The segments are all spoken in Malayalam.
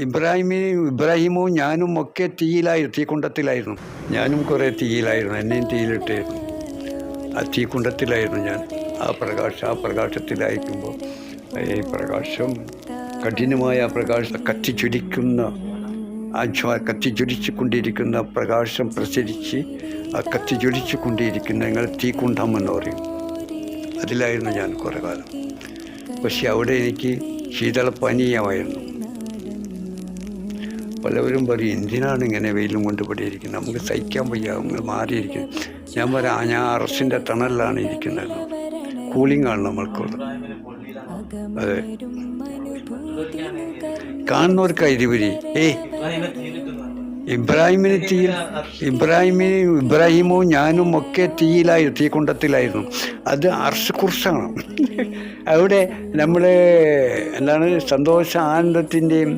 ഇബ്രാഹിമും ഞാനും ഒക്കെ തീക്കുണ്ടത്തിലായിരുന്നു. ഞാനും കുറേ തീയിലായിരുന്നു, എന്നെയും തീയിലിട്ടായിരുന്നു. ആ തീക്കുണ്ടത്തിലായിരുന്നു ഞാൻ. ആ പ്രകാശത്തിലായിരിക്കുമ്പോൾ ഈ പ്രകാശം, കഠിനമായ പ്രകാശം, കത്തിജ്വലിച്ചു കൊണ്ടിരിക്കുന്ന പ്രകാശം പ്രസരിച്ച് ആ കത്തിജ്വലിച്ചു കൊണ്ടിരിക്കുന്ന ഞങ്ങൾ തീക്കുണ്ഠം എന്ന് പറയും. അതിലായിരുന്നു ഞാൻ കുറേ കാലം. പക്ഷെ അവിടെ എനിക്ക് ശീതളപ്പനീയമായിരുന്നു. പലവരും പറയും, എന്തിനാണ് ഇങ്ങനെ വെയിലും കൊണ്ട് ഇവിടെ ഇരിക്കുന്നത്, നമുക്ക് സഹിക്കാൻ വയ്യ, നമ്മൾ മാറിയിരിക്കും. ഞാൻ പറയാം, ഞാൻ അറസിൻ്റെ തണലിലാണ് ഇരിക്കുന്നത്. കൂളിംഗ് ആണ് നമ്മൾക്കുള്ളത്. അതെ, കാണുന്നവർക്ക് ഇരുവരി ഇബ്രാഹിമും ഞാനും ഒക്കെ തീക്കുണ്ടത്തിലായിരുന്നു. അത് അർശ് കുർസാണ്. അവിടെ നമ്മൾ എന്താണ്, സന്തോഷ ആനന്ദത്തിൻ്റെയും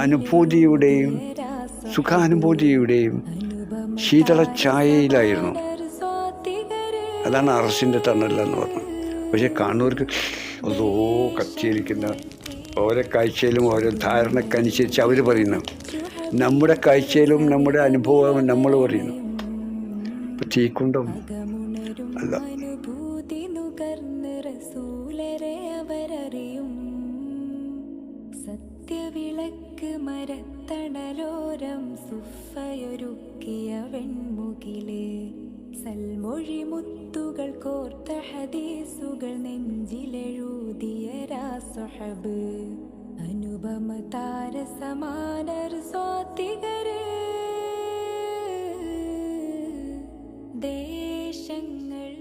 അനുഭൂതിയുടെയും സുഖാനുഭൂതിയുടെയും ശീതള ഛായയിലായിരുന്നു. അതാണ് അറസിൻ്റെ തണലെന്ന് പറഞ്ഞത്. പക്ഷെ കാണുന്നവർക്ക് അതോ കത്തിയിരിക്കുന്ന ഓരോ കാഴ്ചയിലും ഓരോ ധാരണക്കനുസരിച്ച് അവർ പറയുന്നു. നമ്മുടെ കാഴ്ചയിലും നമ്മുടെ അനുഭവവും നമ്മൾ പറയുന്നു. ഇപ്പം തീക്കുണ്ടം അല്ല. സത്യവിളക്ക് മരത്തണലോരം സുഫയൊരുക്കിയ വെൺമുകിലേ, സൽമൊഴി മുത്തുകൾ കോർത്ത ഹദീസുകൾ നെഞ്ചിലെഴുതിയ രാസഹബ്, അനുപമ താരസമാനർ സ്വാതികരേ, ദേശങ്ങൾ